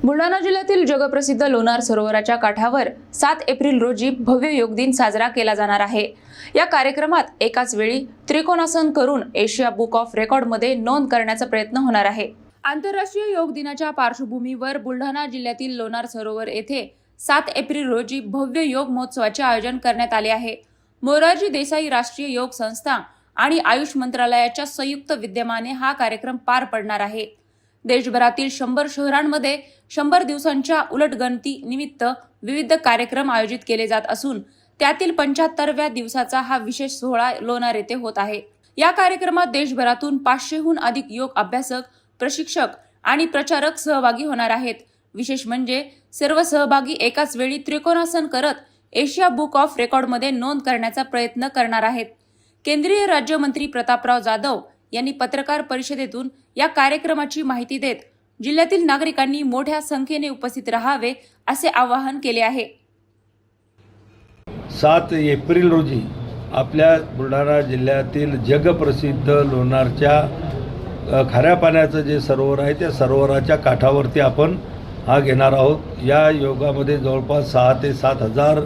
बुलढाणा जिल्ह्यातील जगप्रसिद्ध लोणार सरोवराच्या काठावर 7 एप्रिल रोजी भव्य योग दिन साजरा केला जाणार आहे। या कार्यक्रमात एकाच वेळी त्रिकोणासन करून एशिया बुक ऑफ रेकॉर्डमध्ये नोंद करण्याचा प्रयत्न होणार आहे। आंतरराष्ट्रीय योग दिनाच्या पार्श्वभूमीवर बुलढाणा जिल्ह्यातील लोणार सरोवर येथे 7 एप्रिल रोजी भव्य योग महोत्सवाचे आयोजन करण्यात आले आहे। मोरारजी देसाई राष्ट्रीय योग संस्था आणि आयुष मंत्रालयाच्या संयुक्त विद्यमाने हा कार्यक्रम पार पडणार आहे। देशभरातील 100 शहरांमध्ये 100 दिवसांच्या उलटगणती निमित्त विविध कार्यक्रम आयोजित केले जात असून त्यातील 75व्या दिवसाचा हा विशेष सोहळा लोणार येथे होत आहे। या कार्यक्रमात देशभरातून 500हून अधिक योग अभ्यासक, प्रशिक्षक आणि प्रचारक सहभागी होणार आहेत। विशेष म्हणजे सर्व सहभागी एकाच वेळी त्रिकोणासन करत एशिया बुक ऑफ रेकॉर्डमध्ये नोंद करण्याचा प्रयत्न करणार आहेत। केंद्रीय राज्यमंत्री प्रतापराव जाधव यांनी पत्रकार परिषदेतून या कार्यक्रमाची माहिती देत जिल्ह्यातील नागरिकांनी मोठ्या संख्येने उपस्थित राहावे असे आवाहन केले आहे। 7 एप्रिल रोजी आपल्या बुलढाणा जिल्ह्यातील जगप्रसिद्ध लोणारच्या खाऱ्या पाण्याचं जे सरोवर आहे त्या सरोवराच्या काठावरती आपण हा घेणार आहोत। या योगामध्ये जवळपास 6 ते 7 हजार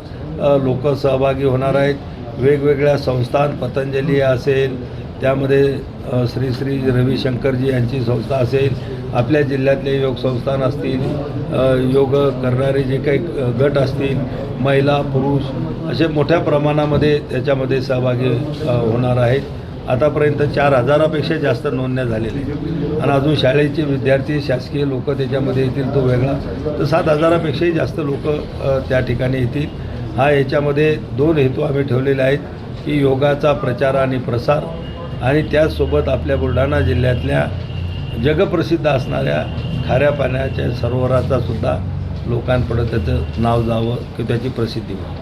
लोक सहभागी होणार आहेत। वेगवेगळ्या संस्थान, पतंजली असेल, त्यामध्ये श्री श्री रविशंकरजी यांची संस्था असेल, आपल्या जिल्ह्यातले योग संस्थान असतील, योग करणारे जे काही गट असतील, महिला पुरुष असे मोठ्या प्रमाणामध्ये त्याच्यामध्ये सहभागी होणार आहेत। आतापर्यंत 4000पेक्षा जास्त नोंदण्या झालेल्या आहेत आणि अजून शाळेचे विद्यार्थी, शासकीय लोक त्याच्यामध्ये येतील तो वेगळा, तर 7000पेक्षाही जास्त लोक त्या ठिकाणी येतील। हा याच्यामध्ये 2 हेतू आम्ही ठेवलेले आहेत की योगाचा प्रचार आणि प्रसार आणि त्याचसोबत आपल्या बुलढाणा जिल्ह्यातल्या जगप्रसिद्ध असणाऱ्या खाऱ्या पाण्याच्या सरोवराचा सुद्धा लोकांपुढे त्याचं नाव जावं की त्याची प्रसिद्धी व्हावी।